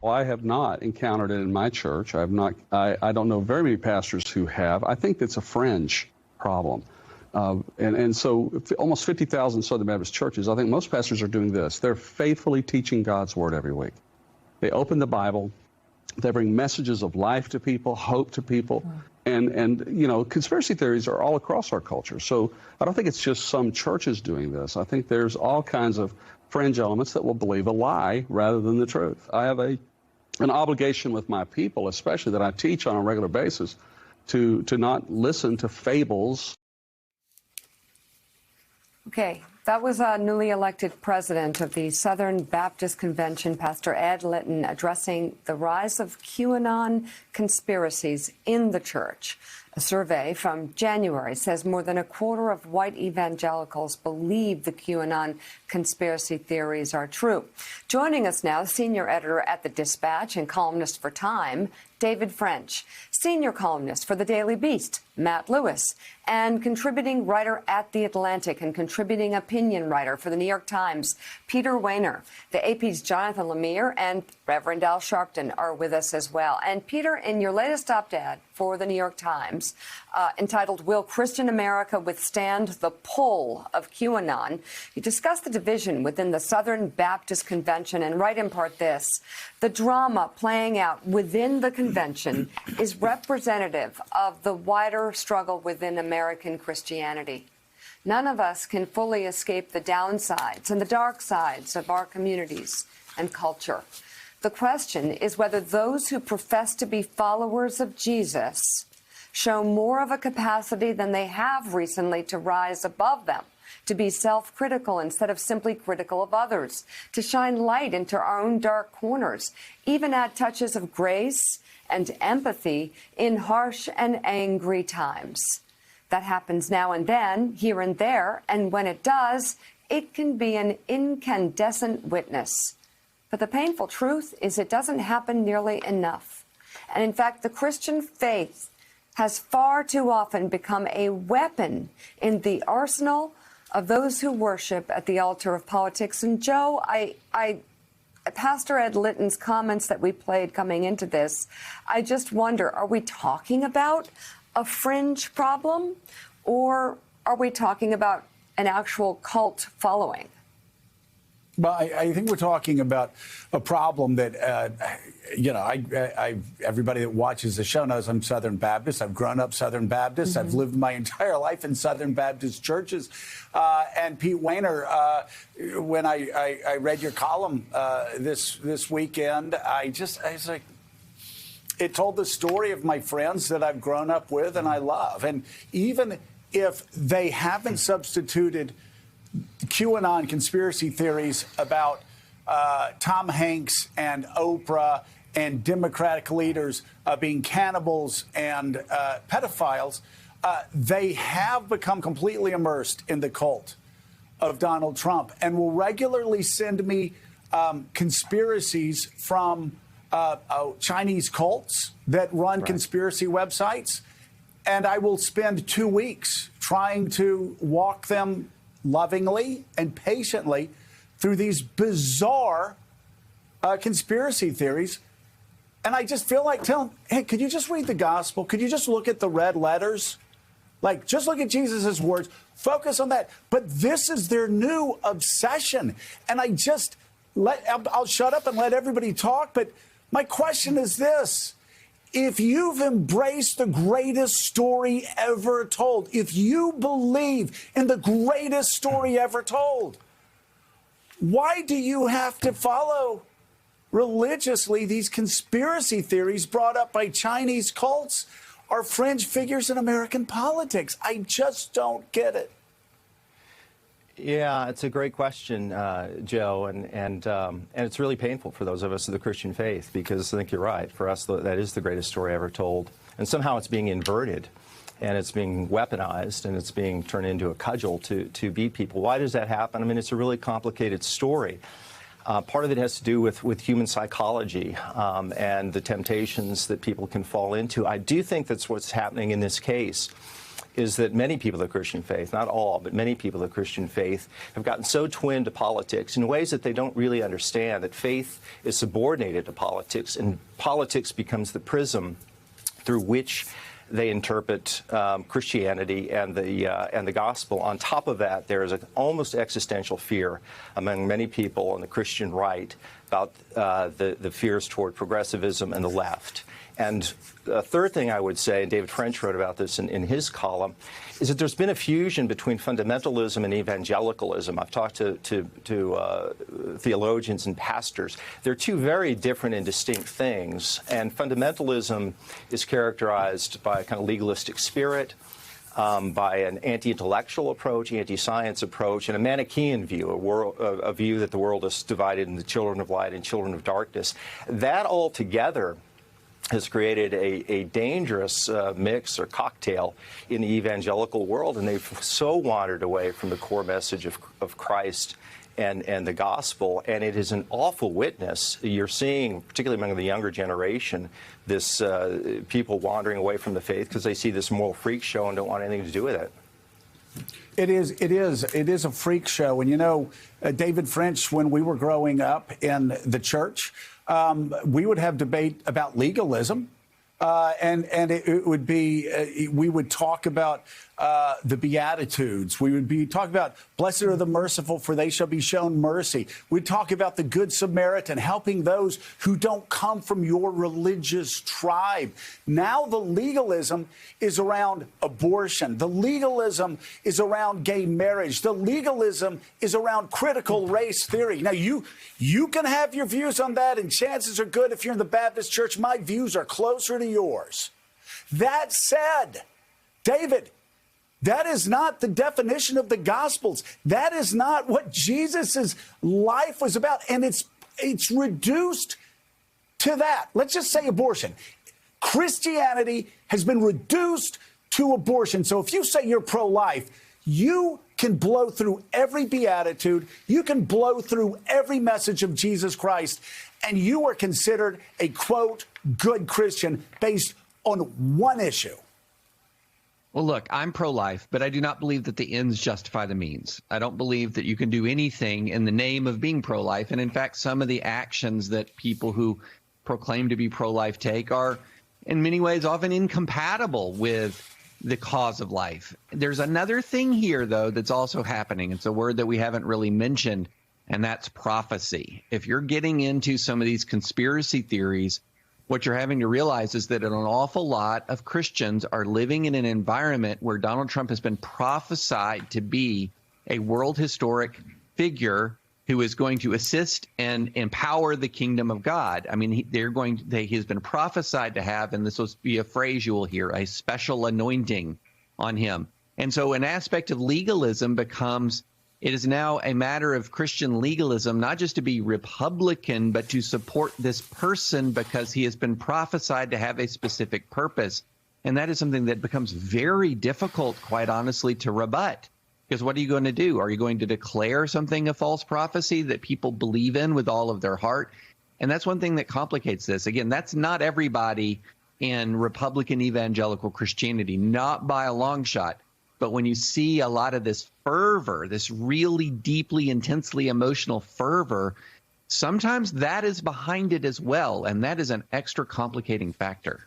Well, I have not encountered it in my church. I don't know very many pastors who have. I think it's a fringe problem. And so almost 50,000 Southern Baptist churches, I think most pastors are doing this. They're faithfully teaching God's word every week. They open the Bible. They bring messages of life to people, hope to people. And you know, conspiracy theories are all across our culture. So I don't think it's just some churches doing this. I think there's all kinds of fringe elements that will believe a lie rather than the truth. I have an obligation with my people, especially that I teach on a regular basis, to not listen to fables. Okay, that was a newly elected president of the Southern Baptist Convention, Pastor Ed Litton, addressing the rise of QAnon conspiracies in the church. A survey from January says more than a quarter of white evangelicals believe the QAnon conspiracy theories are true. Joining us now, senior editor at The Dispatch and columnist for Time, David French, senior columnist for The Daily Beast, Matt Lewis, and contributing writer at The Atlantic and contributing opinion writer for The New York Times, Peter Wehner. The AP's Jonathan Lemire and Reverend Al Sharpton are with us as well. And Peter, in your latest op-ed for The New York Times, entitled "Will Christian America Withstand the Pull of QAnon?" you discuss the division within the Southern Baptist Convention and write in part this: the drama playing out within the convention is representative of the wider struggle within American Christianity. None of us can fully escape the downsides and the dark sides of our communities and culture. The question is whether those who profess to be followers of Jesus show more of a capacity than they have recently to rise above them, to be self-critical instead of simply critical of others, to shine light into our own dark corners, even add touches of grace and empathy in harsh and angry times. That happens now and then, here and there, and when it does, it can be an incandescent witness. But the painful truth is it doesn't happen nearly enough. And in fact, the Christian faith has far too often become a weapon in the arsenal of those who worship at the altar of politics. And Joe, Pastor Ed Litton's comments that we played coming into this, I just wonder, are we talking about a fringe problem, or are we talking about an actual cult following? Well, I think we're talking about a problem that, everybody that watches the show knows I'm Southern Baptist. I've grown up Southern Baptist. I've lived my entire life in Southern Baptist churches. And Pete Wehner, when I read your column this weekend, I was like, it told the story of my friends that I've grown up with and I love. And even if they haven't substituted QAnon conspiracy theories about Tom Hanks and Oprah and Democratic leaders being cannibals and pedophiles, they have become completely immersed in the cult of Donald Trump and will regularly send me conspiracies from Chinese cults that run conspiracy websites. And I will spend 2 weeks trying to walk them lovingly and patiently through these bizarre conspiracy theories. And I just feel like telling them, hey, could you just read the gospel? Could you just look at the red letters? Like, just look at Jesus's words. Focus on that. But this is their new obsession. And I'll shut up and let everybody talk. But my question is this. If you've embraced the greatest story ever told, if you believe in the greatest story ever told, why do you have to follow religiously these conspiracy theories brought up by Chinese cults or fringe figures in American politics? I just don't get it. Yeah, it's a great question, Joe, and it's really painful for those of us of the Christian faith, because I think you're right. For us, that is the greatest story ever told, and somehow it's being inverted, and it's being weaponized, and it's being turned into a cudgel to beat people. Why does that happen? I mean, it's a really complicated story. Part of it has to do with human psychology and the temptations that people can fall into. I do think that's what's happening in this case. is that many people of the Christian faith, not all, but many people of the Christian faith, have gotten so twinned to politics in ways that they don't really understand that faith is subordinated to politics, and politics becomes the prism through which they interpret Christianity and the gospel. On top of that, there is an almost existential fear among many people on the Christian right about the fears toward progressivism and the left. And the third thing I would say, and David French wrote about this in his column, is that there's been a fusion between fundamentalism and evangelicalism. I've talked to theologians and pastors. They're two very different and distinct things. And fundamentalism is characterized by a kind of legalistic spirit, by an anti-intellectual approach, anti-science approach, and a Manichaean view, a view that the world is divided into children of light and children of darkness. That all together has created a dangerous mix or cocktail in the evangelical world, and they've so wandered away from the core message of Christ and the gospel, and it is an awful witness. You're seeing, particularly among the younger generation, this people wandering away from the faith because they see this moral freak show and don't want anything to do with it. It is a freak show. And, you know, David French, when we were growing up in the church, we would have debate about legalism. And it would be, we would talk about the Beatitudes. We would be talking about, blessed are the merciful, for they shall be shown mercy. We'd talk about the Good Samaritan, helping those who don't come from your religious tribe. Now the legalism is around abortion. The legalism is around gay marriage. The legalism is around critical race theory. Now, you can have your views on that, and chances are good if you're in the Baptist church, my views are closer to yours. That said, David, that is not the definition of the Gospels. That is not what Jesus' life was about. And it's reduced to that. Let's just say abortion. Christianity has been reduced to abortion. So if you say you're pro-life, you can blow through every beatitude. You can blow through every message of Jesus Christ. And you are considered a, quote, good Christian based on one issue. Well, look, I'm pro-life, but I do not believe that the ends justify the means. I don't believe that you can do anything in the name of being pro-life. And in fact, some of the actions that people who proclaim to be pro-life take are in many ways often incompatible with the cause of life. There's another thing here, though, that's also happening. It's a word that we haven't really mentioned, and that's prophecy. If you're getting into some of these conspiracy theories, what you're having to realize is that an awful lot of Christians are living in an environment where Donald Trump has been prophesied to be a world historic figure who is going to assist and empower the kingdom of God. I mean, he's been prophesied to have, and this will be a phrase you will hear, a special anointing on him. And so an aspect of legalism becomes, it is now a matter of Christian legalism, not just to be Republican, but to support this person because he has been prophesied to have a specific purpose. And that is something that becomes very difficult, quite honestly, to rebut. Because what are you going to do? Are you going to declare something a false prophecy that people believe in with all of their heart? And that's one thing that complicates this. Again, that's not everybody in Republican evangelical Christianity, not by a long shot. But when you see a lot of this fervor, this really deeply, intensely emotional fervor, sometimes that is behind it as well. And that is an extra complicating factor.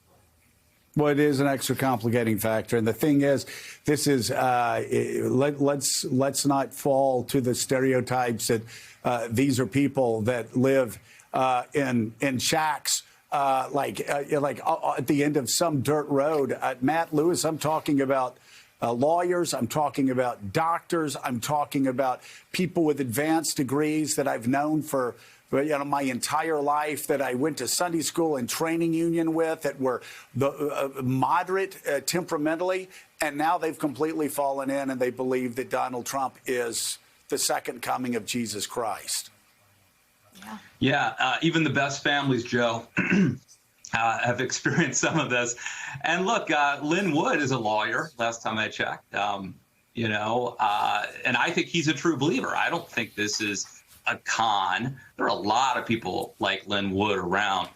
Well, it is an extra complicating factor. And the thing is, this is let's not fall to the stereotypes that these are people that live in shacks like at the end of some dirt road. Matt Lewis, I'm talking about lawyers. I'm talking about doctors. I'm talking about people with advanced degrees that I've known for my entire life, that I went to Sunday school and training union with, that were moderate temperamentally, and now they've completely fallen in and they believe that Donald Trump is the second coming of Jesus Christ. Yeah, even the best families, Joe, have experienced some of this. And look, Lynn Wood is a lawyer, last time I checked, and I think he's a true believer. I don't think this is a con. There are a lot of people like Lynn Wood around.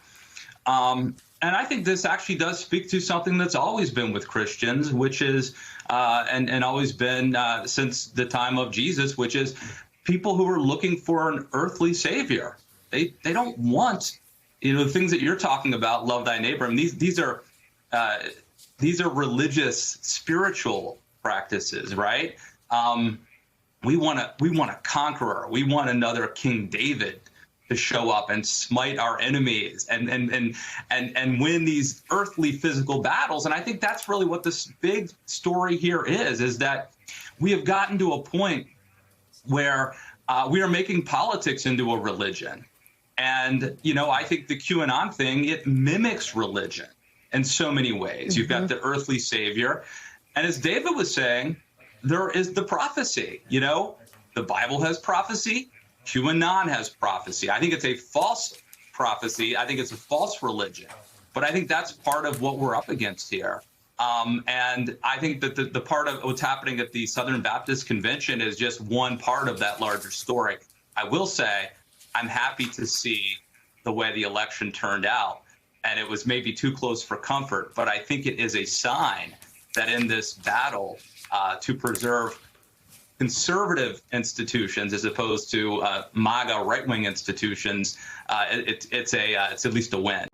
And I think this actually does speak to something that's always been with Christians, which is, and always been since the time of Jesus, which is people who are looking for an earthly savior. They don't want, the things that you're talking about, love thy neighbor. And these are religious, spiritual practices, right? We want a conqueror. We want another King David to show up and smite our enemies and win these earthly physical battles. And I think that's really what this big story here is that we have gotten to a point where we are making politics into a religion. And, I think the QAnon thing, it mimics religion in so many ways. You've got the earthly savior. And as David was saying, there is the prophecy. The Bible has prophecy. QAnon has prophecy. I think it's a false prophecy. I think it's a false religion. But I think that's part of what we're up against here. And I think that the part of what's happening at the Southern Baptist Convention is just one part of that larger story. I will say I'm happy to see the way the election turned out. And it was maybe too close for comfort. But I think it is a sign that in this battle to preserve conservative institutions as opposed to MAGA right-wing institutions, it's at least a win.